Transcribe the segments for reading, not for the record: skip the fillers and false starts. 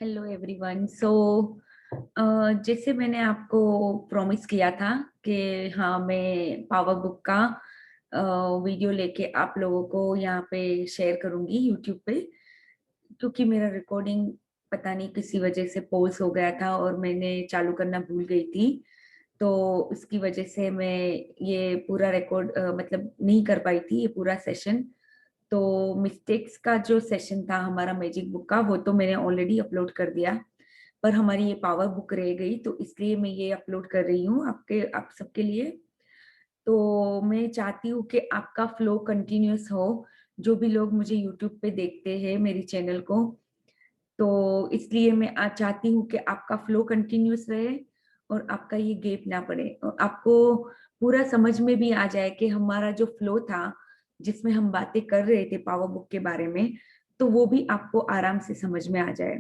Hello everyone. जैसे मैंने आपको प्रॉमिस किया था कि हाँ मैं पावर बुक का वीडियो लेके आप लोगों को यहाँ पे शेयर करूँगी यूट्यूब पे, क्योंकि मेरा रिकॉर्डिंग पता नहीं किसी वजह से पॉज हो गया था और मैंने चालू करना भूल गई थी। तो उसकी वजह से मैं ये पूरा रिकॉर्ड मतलब नहीं कर पाई थी ये पूरा सेशन। तो मिस्टेक्स का जो सेशन था हमारा मैजिक बुक का, वो तो मैंने ऑलरेडी अपलोड कर दिया, पर हमारी ये पावर बुक रह गई, तो इसलिए मैं ये अपलोड कर रही हूँ आप सबके लिए। तो मैं चाहती हूँ कि आपका फ्लो कंटिन्यूअस हो, जो भी लोग मुझे यूट्यूब पे देखते हैं मेरी चैनल को। तो इसलिए मैं आज चाहती हूँ कि आपका फ्लो कंटिन्यूअस रहे और आपका ये गैप ना पड़े और आपको पूरा समझ में भी आ जाए कि हमारा जो फ्लो था जिसमें हम बातें कर रहे थे पावर बुक के बारे में, तो वो भी आपको आराम से समझ में आ जाए।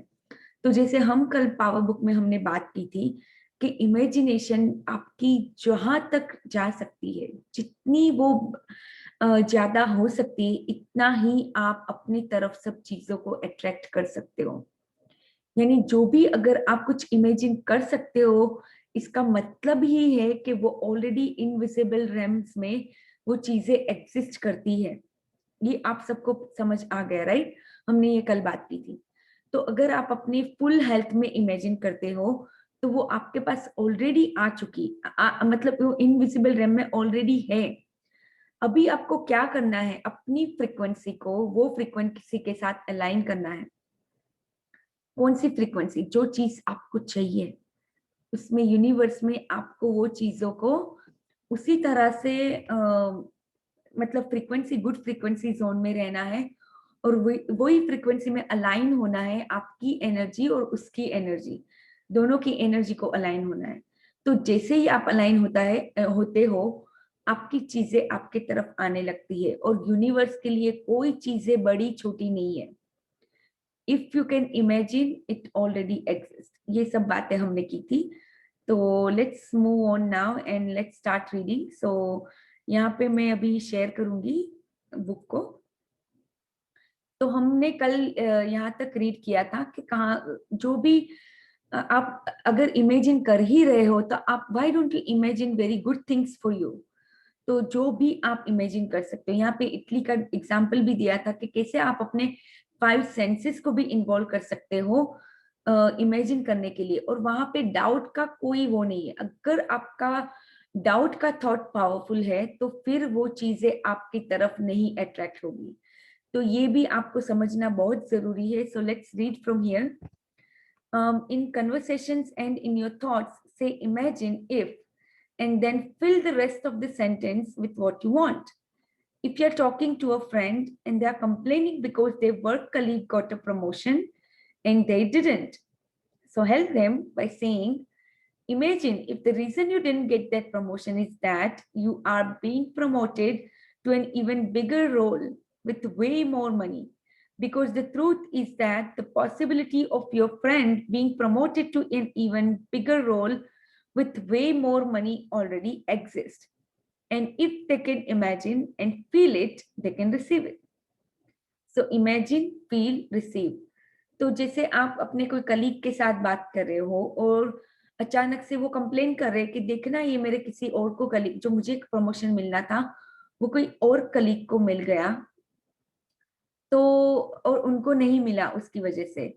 तो जैसे हम कल पावर बुक में हमने बात की थी कि इमेजिनेशन आपकी जहां तक जा सकती है, जितनी वो ज्यादा हो सकती है, इतना ही आप अपनी तरफ सब चीजों को अट्रैक्ट कर सकते हो। यानी जो भी अगर आप कुछ इमेजिन कर सकते हो, इसका मतलब ही है कि वो ऑलरेडी इनविजिबल रेम्स में वो चीजें एग्जिस्ट करती है। ये आप सबको समझ आ गया, राइट? हमने ये कल बात की थी। तो अगर आप अपनी फुल हेल्थ में इमेजिन करते हो, तो वो आपके पास ऑलरेडी आ चुकी मतलब वो इनविजिबल रेम में ऑलरेडी है। अभी आपको क्या करना है, अपनी फ्रीक्वेंसी को वो फ्रीक्वेंसी के साथ अलाइन करना है। कौन सी फ्रीक्वेंसी? जो चीज आपको चाहिए उसमें, यूनिवर्स में आपको वो चीजों को उसी तरह से मतलब फ्रीक्वेंसी, गुड फ्रीक्वेंसी जोन में रहना है और वही फ्रीक्वेंसी में अलाइन होना है। आपकी एनर्जी और उसकी एनर्जी, दोनों की एनर्जी को अलाइन होना है। तो जैसे ही आप अलाइन होते हो, आपकी चीजें आपके तरफ आने लगती है और यूनिवर्स के लिए कोई चीजें बड़ी छोटी नहीं है। If you can imagine it already exist. ये सब बातें हमने की थी। तो let's move on now and let's start reading. So यहाँ पे मैं अभी शेयर करूंगी बुक को। तो हमने कल यहाँ तक रीड किया था कि कहाँ जो भी आप अगर इमेजिन कर ही रहे हो, तो आप why don't you imagine very good things for you. तो जो भी आप इमेजिन कर सकते हो, यहाँ पे इटली का एग्जाम्पल भी दिया था कि कैसे आप अपने 5 सेंसेस को भी इन्वॉल्व कर सकते हो इमेजिन करने के लिए। और वहां पे डाउट का कोई वो नहीं है। अगर आपका डाउट का थॉट पावरफुल है, तो फिर वो चीजें आपकी तरफ नहीं अट्रैक्ट होगी। तो ये भी आपको समझना बहुत जरूरी है। So let's read from here. In conversations and in your thoughts, say imagine if, and then fill the rest of the sentence with what you want. If you're talking to a friend and they're complaining because their work colleague got a promotion and they didn't, so help them by saying, imagine if the reason you didn't get that promotion is that you are being promoted to an even bigger role with way more money. Because the truth is that the possibility of your friend being promoted to an even bigger role with way more money already exists. And if they can imagine and feel it, they can receive it. So imagine, feel, receive. तो जैसे आप अपने कोई colleague के साथ बात कर रहे हो और अचानक से वो कंप्लेन कर रहे हैं कि देखना ये मेरे किसी और को कलीग, जो मुझे प्रमोशन मिलना था वो कोई और कलीग को मिल गया, तो और उनको नहीं मिला उसकी वजह से।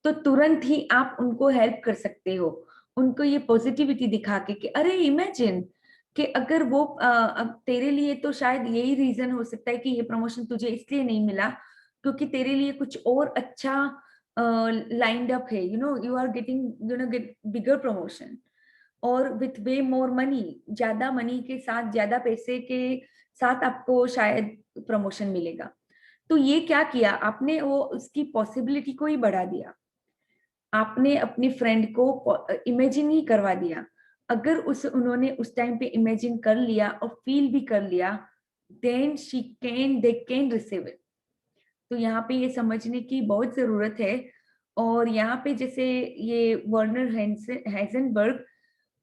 तो तुरंत ही आप उनको हेल्प कर सकते हो, उनको ये पॉजिटिविटी दिखा के कि अरे इमेजिन कि अगर वो अब तेरे लिए तो शायद यही रीजन हो सकता है कि ये प्रमोशन तुझे इसलिए नहीं मिला क्योंकि तेरे लिए कुछ और अच्छा लाइंड अप है। You are getting get bigger promotion और विथ वे मोर मनी, ज्यादा मनी के साथ, ज्यादा पैसे के साथ आपको शायद प्रमोशन मिलेगा। तो ये क्या किया आपने, वो उसकी पॉसिबिलिटी को ही बढ़ा दिया। आपने अपनी फ्रेंड को इमेजिन ही करवा दिया। अगर उन्होंने उस टाइम पे इमेजिन कर लिया और फील भी कर लिया, then they can receive it. तो यहाँ पे ये समझने की बहुत जरूरत है। और यहाँ पे जैसे ये वर्नर हेजनबर्ग,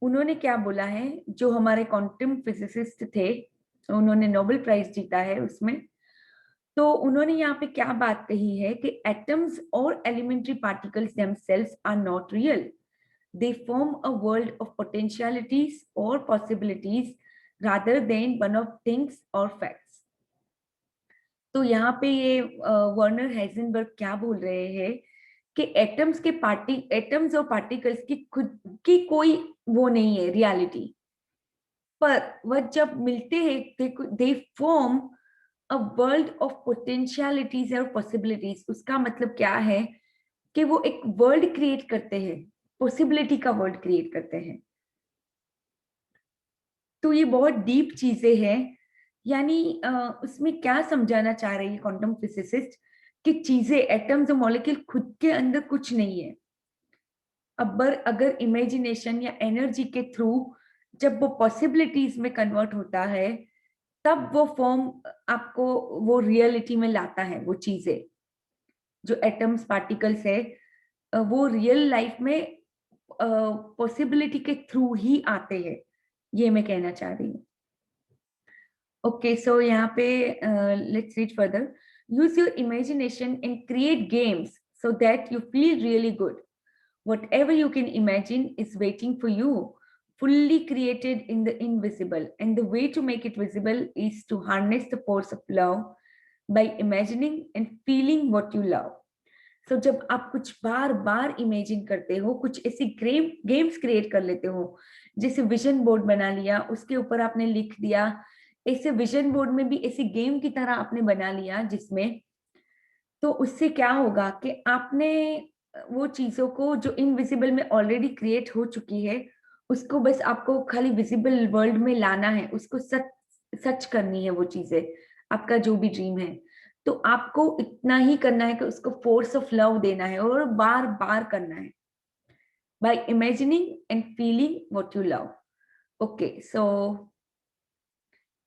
उन्होंने क्या बोला है, जो हमारे क्वांटम फिजिसिस्ट थे, उन्होंने नोबेल प्राइज जीता है उसमें। तो उन्होंने यहाँ पे क्या बात कही है कि एटम्स और elementary particles themselves are not real, they form a world of potentialities or possibilities rather than one of things or facts. तो यहाँ पे ये वर्नर हेजनबर्ग क्या बोल रहे हैं कि एटम्स और पार्टिकल्स की खुद की कोई वो नहीं है रियलिटी, पर वह जब मिलते हैं they form a world of potentialities और पॉसिबिलिटीज। उसका मतलब क्या है कि वो एक वर्ल्ड क्रिएट करते हैं, पॉसिबिलिटी का वर्ल्ड क्रिएट करते हैं। तो ये बहुत डीप चीजें हैं, यानी उसमें क्या समझाना चाह रही है क्वांटम फिजिसिस्ट कि चीजें एटम्स और मॉलिक्यूल खुद के अंदर कुछ नहीं है। अगर इमेजिनेशन या एनर्जी के थ्रू जब वो पॉसिबिलिटीज में कन्वर्ट होता है, तब वो फॉर्म आपको वो रियलिटी में लाता है। वो चीजें जो एटम्स पार्टिकल्स है वो रियल लाइफ में पॉसिबिलिटी के थ्रू ही आते हैं, ये मैं कहना चाह रही हूँ। ओके, सो यहाँ पे let's read further. Use your imagination and create games so that you feel really good. Whatever you can imagine is waiting for you, fully created in the invisible. And the way to make it visible is to harness the force of love by imagining and feeling what you love. So जब आप कुछ बार बार imagine करते हो, कुछ ऐसी games create कर लेते हो, जैसे विजन बोर्ड बना लिया, उसके ऊपर आपने लिख दिया, ऐसे विजन बोर्ड में भी ऐसी गेम की तरह आपने बना लिया जिसमें, तो उससे क्या होगा कि आपने वो चीजों को जो इनविजिबल में ऑलरेडी क्रिएट हो चुकी है, उसको बस आपको खाली विजिबल वर्ल्ड में लाना है, उसको सच सच करनी है वो चीजें, आपका जो भी ड्रीम है। तो आपको इतना ही करना है कि उसको फोर्स ऑफ लव देना है और बार बार करना है, by imagining and feeling what you love. Okay, so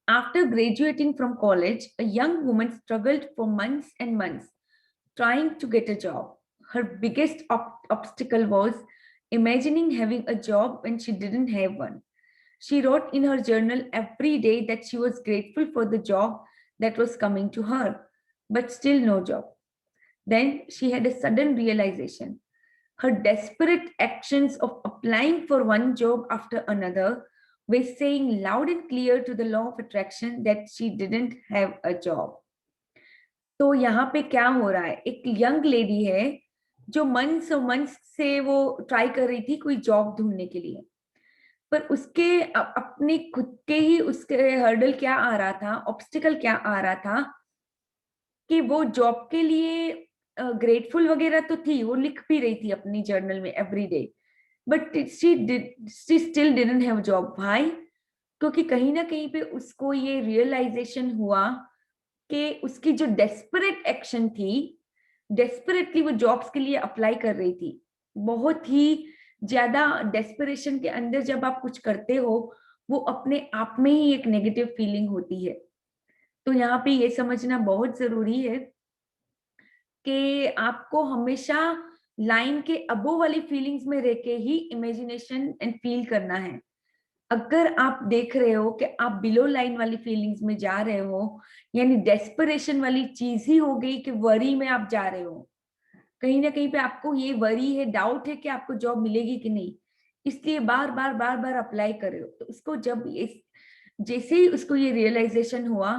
after graduating from college, a young woman struggled for months and months trying to get a job. Her biggest obstacle was imagining having a job when she didn't have one. She wrote in her journal every day that she was grateful for the job that was coming to her, but still no job. Then she had a sudden realization. Her desperate actions of applying for one job after another were saying loud and clear to the law of attraction that she didn't have a job. तो यहाँ पे क्या हो रहा है, एक young lady है जो मंथ्स से वो ट्राई कर रही थी कोई जॉब ढूंढने के लिए, पर उसके अपने खुद के ही उसके हर्डल क्या आ रहा था, ऑब्स्टिकल क्या आ रहा था कि वो जॉब के लिए ग्रेटफुल वगैरह तो थी, वो लिख भी रही थी अपनी जर्नल में every day, but she still didn't have job. भाई, क्योंकि कहीं ना कहीं पे उसको ये रियलाइजेशन हुआ कि उसकी जो डेस्परेट एक्शन थी, डेस्परेटली वो जॉब्स के लिए अप्लाई कर रही थी, बहुत ही ज्यादा डेस्परेशन के अंदर जब आप कुछ करते हो, वो अपने आप में ही एक नेगेटिव फीलिंग होती है। तो यहाँ पे ये समझना बहुत जरूरी है कि आपको हमेशा लाइन के अबो वाली फीलिंग्स में रह के ही इमेजिनेशन एंड फील करना है। अगर आप देख रहे हो कि आप बिलो लाइन वाली फीलिंग्स में जा रहे हो, यानी डेस्परेशन वाली चीज ही हो गई कि वरी में आप जा रहे हो, कहीं ना कहीं पे आपको ये वरी है, डाउट है कि आपको जॉब मिलेगी कि नहीं, इसलिए बार बार अप्लाई कर रहे हो। तो उसको जब जैसे ही उसको ये रियलाइजेशन हुआ,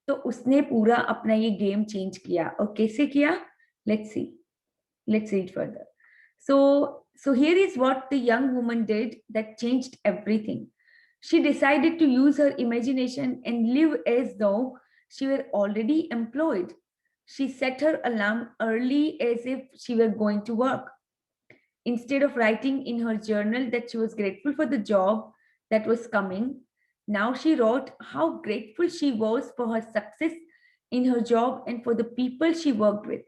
तो उसने पूरा अपना ये गेम चेंज किया। और कैसे किया, let's see, let's read further. So here is what the young woman did that changed everything. She decided to use her imagination and live as though she were already employed. She set her alarm early as if she were going to work. Instead of writing in her journal that she was grateful for the job that was coming, now she wrote how grateful she was for her success in her job and for the people she worked with.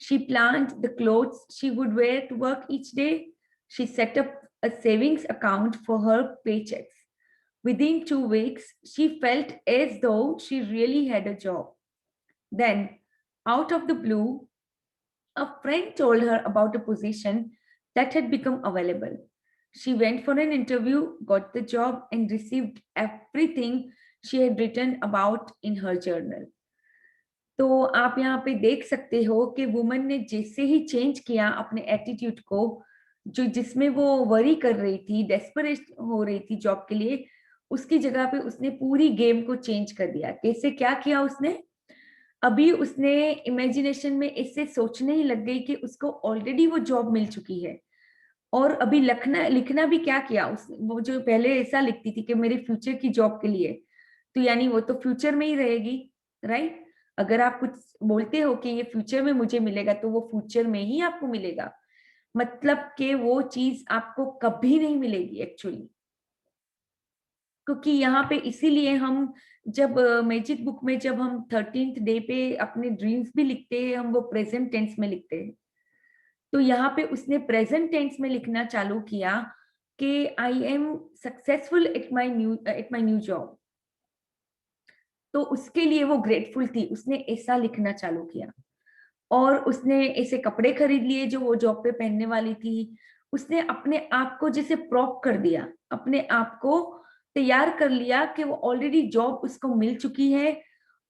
She planned the clothes she would wear to work each day. She set up a savings account for her paychecks. Within 2 weeks, she felt as though she really had a job. Then, out of the blue, a friend told her about a position that had become available. She went for an interview, got the job, and received everything she had written about in her journal. तो आप यहाँ पे देख सकते हो कि woman ने जैसे ही चेंज किया अपने एटीट्यूड को, जो जिसमें वो वरी कर रही थी, डेस्परेट हो रही थी जॉब के लिए, उसकी जगह पे उसने पूरी गेम को चेंज कर दिया। कैसे क्या किया उसने? अभी उसने इमेजिनेशन में इससे सोचने ही लग गई कि उसको ऑलरेडी वो जॉब मिल चुकी है। और अभी लिखना लिखना भी क्या किया उस, वो जो पहले ऐसा लिखती थी कि मेरे फ्यूचर की जॉब के लिए, तो यानी वो तो फ्यूचर में ही रहेगी, राइट? अगर आप कुछ बोलते हो कि ये फ्यूचर में मुझे मिलेगा, तो वो फ्यूचर में ही आपको मिलेगा। मतलब कि वो चीज आपको कभी नहीं मिलेगी एक्चुअली। क्योंकि यहाँ पे इसीलिए हम जब मैजिक बुक में जब हम 13th डे पे अपने ड्रीम्स भी लिखते हैं, हम वो प्रेजेंट टेंस में लिखते हैं। तो यहाँ पे उसने प्रेजेंट टेंस में लिखना चालू किया कि I am successful at my new job. तो उसके लिए वो ग्रेटफुल थी, उसने ऐसा लिखना चालू किया। और उसने ऐसे कपड़े खरीद लिए जो वो जॉब पे पहनने वाली थी। उसने अपने आप को जैसे प्रॉप कर दिया, अपने आप को तैयार कर लिया कि वो ऑलरेडी जॉब उसको मिल चुकी है।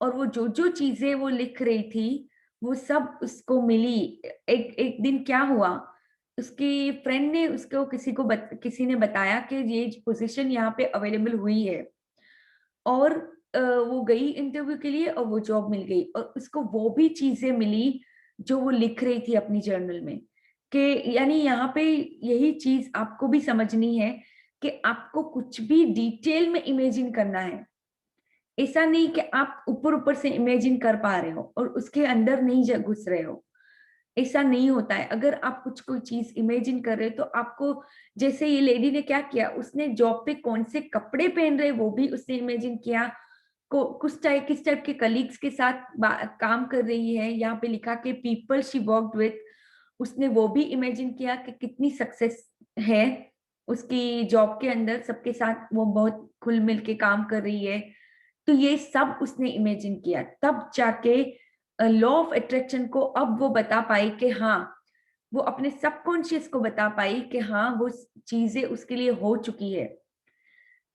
और वो जो जो चीजें वो लिख रही थी, वो सब उसको मिली। एक एक दिन क्या हुआ, उसकी फ्रेंड ने उसको किसी ने बताया कि ये पोजीशन यहाँ पे अवेलेबल हुई है। और वो गई इंटरव्यू के लिए और वो जॉब मिल गई, और उसको वो भी चीजें मिली जो वो लिख रही थी अपनी जर्नल में। कि यानी यहाँ पे यही चीज आपको भी समझनी है कि आपको कुछ भी डिटेल में इमेजिन करना है। ऐसा नहीं कि आप ऊपर ऊपर से इमेजिन कर पा रहे हो और उसके अंदर नहीं घुस रहे हो। ऐसा नहीं होता है। अगर आप कुछ कोई चीज इमेजिन कर रहे हो तो आपको, जैसे ये लेडी ने क्या किया, उसने जॉब पे कौन से कपड़े पहन रहे वो भी उसने इमेजिन किया। को कुछ टाइप किस टाइप के कलीग्स के साथ काम कर रही है, यहाँ पे लिखा कि पीपल शी वर्कड विथ, उसने वो भी इमेजिन किया कि कितनी सक्सेस है उसकी जॉब के अंदर, सबके साथ वो बहुत खुल मिल के काम कर रही है। तो ये सब उसने इमेजिन किया, तब जाके लॉ ऑफ अट्रैक्शन को अब वो बता पाई कि हाँ, वो अपने सबकॉन्शियस को बता पाई कि हाँ वो चीजें उसके लिए हो चुकी है।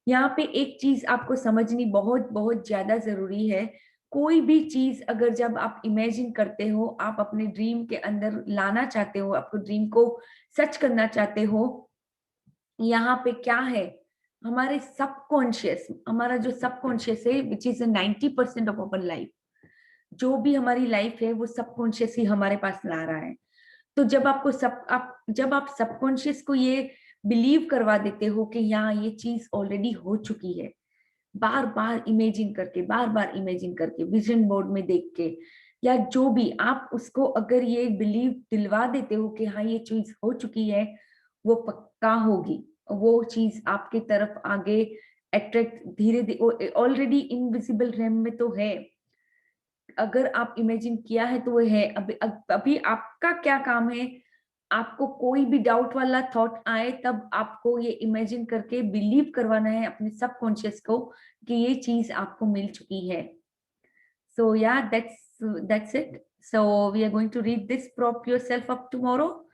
यहाँ पे एक चीज आपको समझनी बहुत बहुत ज्यादा जरूरी है। कोई भी चीज अगर जब आप इमेजिन करते हो, आप अपने ड्रीम के अंदर लाना चाहते हो, आपको ड्रीम को सच करना चाहते हो, यहाँ पे क्या है, हमारे सबकॉन्शियस, हमारा जो सबकॉन्शियस है which is 90% of our life, जो भी हमारी लाइफ है वो सबकॉन्शियस ही हमारे पास ला रहा है। तो जब आप सबकॉन्शियस को ये बिलीव करवा देते हो कि यहाँ ये चीज ऑलरेडी हो चुकी है, बार बार इमेजिन करके विजन बोर्ड में देख के, या जो भी आप उसको अगर ये बिलीव दिलवा देते हो कि हाँ ये चीज हो चुकी है, वो पक्का होगी। वो चीज आपके तरफ आगे अट्रैक्ट धीरे धीरे, ऑलरेडी इनविजिबल रेम में तो है। अगर आप इमेजिन किया है तो वो है। अभी अभी आपका क्या काम है, आपको कोई भी डाउट वाला थॉट आए तब आपको ये इमेजिन करके बिलीव करवाना है अपने सबकॉन्शियस को कि ये चीज आपको मिल चुकी है। सो या that's it. So we are going to read this, prop yourself up tomorrow.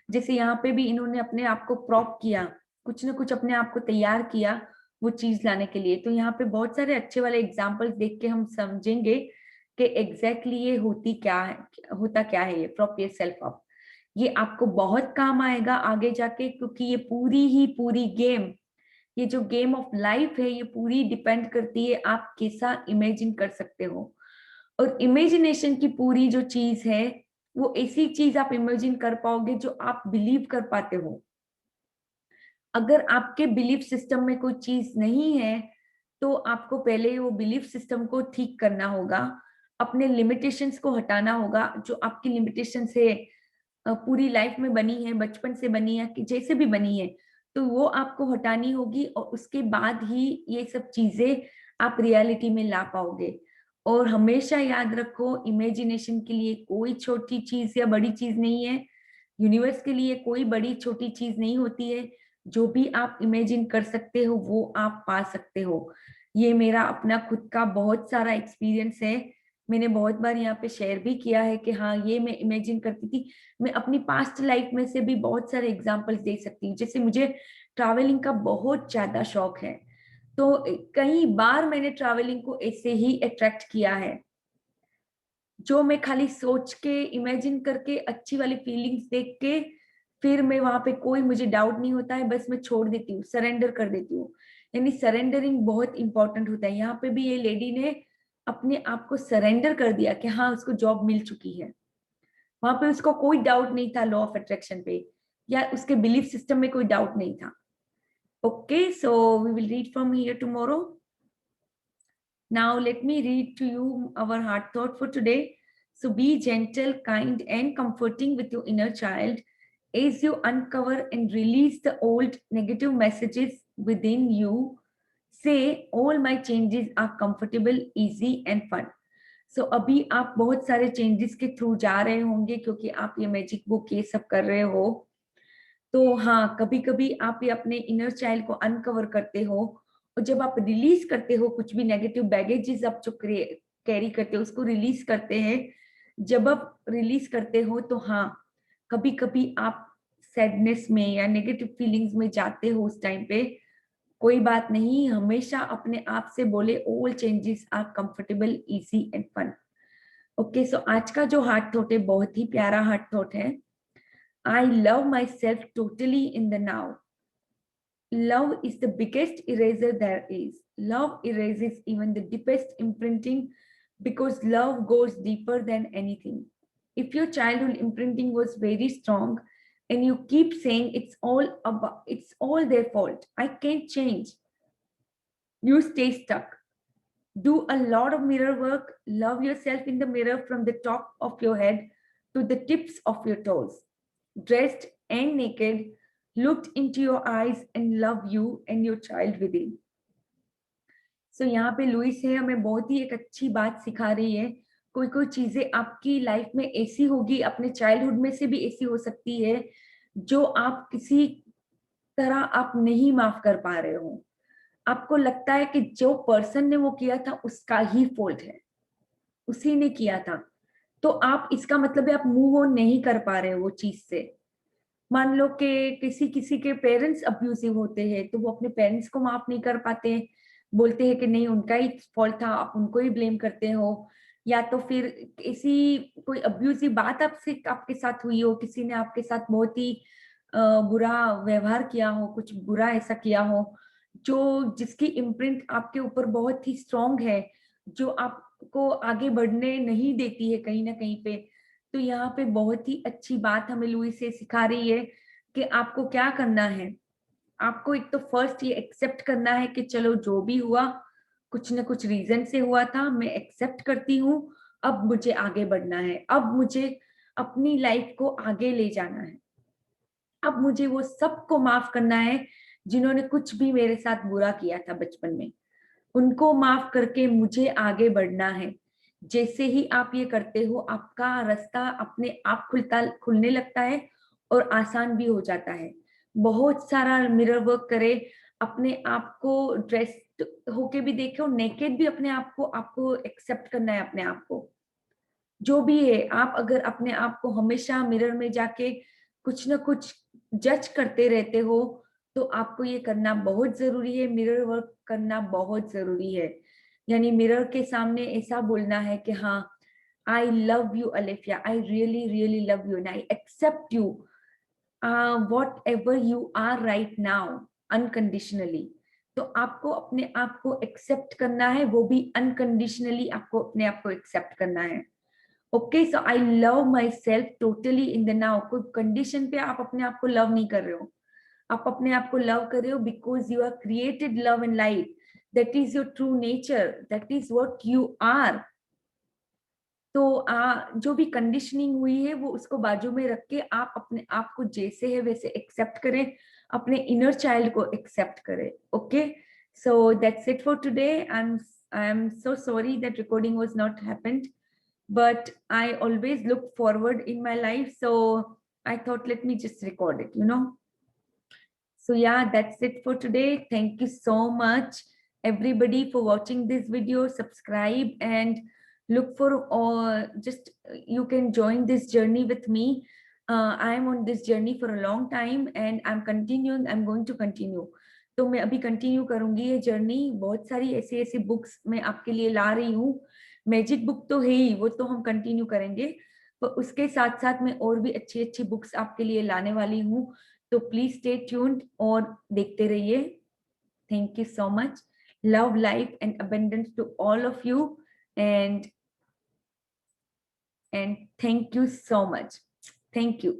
जैसे यहाँ पे भी इन्होंने अपने आप को प्रॉप किया, कुछ ना कुछ अपने आप को तैयार किया वो चीज लाने के लिए। तो यहाँ पे बहुत सारे अच्छे वाले एग्जाम्पल्स देख के हम समझेंगे कि एग्जैक्टली ये होता क्या है ये प्रॉप योरसेल्फ अप। ये आपको बहुत काम आएगा आगे जाके, क्योंकि ये पूरी ही पूरी गेम, ये जो गेम ऑफ लाइफ है, ये पूरी डिपेंड करती है आप कैसा इमेजिन कर सकते हो। और इमेजिनेशन की पूरी जो चीज है, वो ऐसी चीज आप इमेजिन कर पाओगे जो आप बिलीव कर पाते हो। अगर आपके बिलीफ सिस्टम में कोई चीज नहीं है, तो आपको पहले वो बिलीफ सिस्टम को ठीक करना होगा, अपने लिमिटेशंस को हटाना होगा। जो आपकी लिमिटेशंस है पूरी लाइफ में बनी है, बचपन से बनी है कि जैसे भी बनी है, तो वो आपको हटानी होगी, और उसके बाद ही ये सब चीजें आप रियलिटी में ला पाओगे। और हमेशा याद रखो, इमेजिनेशन के लिए कोई छोटी चीज या बड़ी चीज नहीं है, यूनिवर्स के लिए कोई बड़ी छोटी चीज नहीं होती है। जो भी आप इमेजिन कर सकते हो वो आप पा सकते हो। ये मेरा अपना खुद का बहुत सारा एक्सपीरियंस है। मैंने बहुत बार यहाँ पे शेयर भी किया है कि हाँ ये मैं इमेजिन करती थी। मैं अपनी पास्ट लाइफ में से भी बहुत सारे एग्जांपल्स दे सकती हूँ। जैसे मुझे ट्रैवलिंग का बहुत ज्यादा शौक है, तो कई बार मैंने ट्रैवलिंग को ऐसे ही अट्रैक्ट किया है। जो मैं खाली सोच के इमेजिन करके अच्छी वाली फीलिंग्स देख के फिर मैं वहां पे कोई मुझे डाउट नहीं होता है, बस मैं छोड़ देती हूँ, सरेंडर कर देती हूँ। यानी सरेंडरिंग बहुत इंपॉर्टेंट होता है। यहाँ पे भी ये लेडी ने अपने आप को सरेंडर कर दिया कि हाँ उसको जॉब मिल चुकी है। वहां पे उसको कोई डाउट नहीं था लॉ ऑफ अट्रैक्शन पे, या उसके बिलीफ सिस्टम में कोई डाउट नहीं था। Okay, so we will read from here tomorrow. Now, let me read to you our heart thought for today. So, be gentle, kind, and comforting with your inner child as you uncover and release the old negative messages within you. Say, all my changes are comfortable, easy, and fun. सो अभी आप बहुत सारे changes के through जा रहे होंगे क्योंकि आप ये मैजिक बुक ये सब कर रहे हो। तो हाँ, कभी कभी आप ये अपने इनर चाइल्ड को अनकवर करते हो, और जब आप रिलीज करते हो कुछ भी नेगेटिव बैगेजेस आप जो कैरी करते हो उसको रिलीज करते हैं। जब आप रिलीज करते हो तो हाँ, कभी कभी आप सैडनेस में या नेगेटिव फीलिंग्स में जाते हो उस टाइम पे। कोई बात नहीं, हमेशा अपने आप से बोले all changes are comfortable, easy and fun. Okay, so आज का जो हार्ट थॉट है बहुत ही प्यारा हार्ट थॉट है। I love myself totally in the now. Love is the biggest eraser there is. Love erases even the deepest imprinting because love goes deeper than anything. If your childhood imprinting was very strong and you keep saying it's all their fault, I can't change, you stay stuck. Do a lot of mirror work. Love yourself in the mirror from the top of your head to the tips of your toes. Dressed and naked, looked into your eyes and love you and your child within. सो यहाँ पे Louis है हमें बहुत ही एक अच्छी बात सिखा रही है। कोई कोई चीजें आपकी लाइफ में ऐसी होगी, अपने चाइल्डहुड में से भी ऐसी हो सकती है जो आप किसी तरह आप नहीं माफ कर पा रहे हो। आपको लगता है कि जो पर्सन ने वो किया था उसका ही फॉल्ट है, उसी ने किया था। तो आप इसका मतलब है आप मूव ऑन नहीं कर पा रहे हो वो चीज से। मान लो कि किसी किसी के पेरेंट्स अब्यूसिव होते हैं तो वो अपने पेरेंट्स को माफ नहीं कर पाते, बोलते हैं कि नहीं उनका ही फॉल्ट था, आप उनको ही ब्लेम करते हो। या तो फिर किसी कोई अब्यूसिव बात आपसे आपके साथ हुई हो, किसी ने आपके साथ बहुत ही बुरा व्यवहार किया हो, कुछ बुरा ऐसा किया हो जो जिसकी इम्प्रिंट आपके ऊपर बहुत ही स्ट्रांग है, जो आपको आगे बढ़ने नहीं देती है कहीं ना कहीं पे। तो यहाँ पे बहुत ही अच्छी बात हमें लुई से सिखा रही है कि आपको क्या करना है। आपको एक तो फर्स्ट ये एक्सेप्ट करना है कि चलो जो भी हुआ कुछ ना कुछ रीजन से हुआ था, मैं एक्सेप्ट करती हूँ। अब मुझे आगे बढ़ना है, अब मुझे अपनी लाइफ को आगे ले जाना है। अब मुझे वो सबको माफ करना है जिन्होंने कुछ भी मेरे साथ बुरा किया था बचपन में, उनको माफ करके मुझे आगे बढ़ना है। जैसे ही आप ये करते हो आपका रास्ता अपने आप खुलने लगता है और आसान भी हो जाता है। बहुत सारा मिरर वर्क करे, अपने आप को ड्रेस्ड होके भी देखो, नेकेड भी अपने आप को आपको एक्सेप्ट करना है अपने आप को। जो भी है, आप अगर अपने आप को हमेशा मिरर में जाके कुछ ना कुछ जज करते रहते हो तो आपको ये करना बहुत जरूरी है, मिरर वर्क करना बहुत जरूरी है। यानी मिरर के सामने ऐसा बोलना है कि हाँ, I love you Alefia, I really really love you and I accept you whatever you are right now unconditionally. तो आपको अपने आप को एक्सेप्ट करना है, वो भी अनकंडीशनली आपको अपने आप को एक्सेप्ट करना है। Okay, so I love my self totally in the now. कोई कंडीशन पे आप अपने आप को लव नहीं कर रहे हो, आप अपने आप को लव कर रहे हो because you are created love and light. That is your true nature, that is what you are. तो जो भी कंडीशनिंग हुई है वो उसको बाजू में रख के आप अपने आप को जैसे है वैसे एक्सेप्ट करें, अपने इनर चाइल्ड को एक्सेप्ट करें। Okay, so that's it for today. I am so sorry that recording was not happened, but I always look forward in my life, so I thought let me just record it, you know. So yeah, that's it for today. Thank you so much everybody for watching this video. Subscribe and look for just you can join this journey with me. I am on this journey for a long time and I'm going to continue. तो मैं अभी continue करूंगी ये journey. बहुत सारी ऐसी ऐसी books मैं आपके लिए ला रही हूँ। मैजिक बुक तो है ही, वो तो हम कंटिन्यू करेंगे, पर उसके साथ साथ मैं और भी अच्छी अच्छी बुक्स आपके लिए लाने वाली हूँ। तो प्लीज स्टे ट्यून्ड और देखते रहिए। Thank you so much. Love, life and abundance to all of you, and thank you so much. Thank you.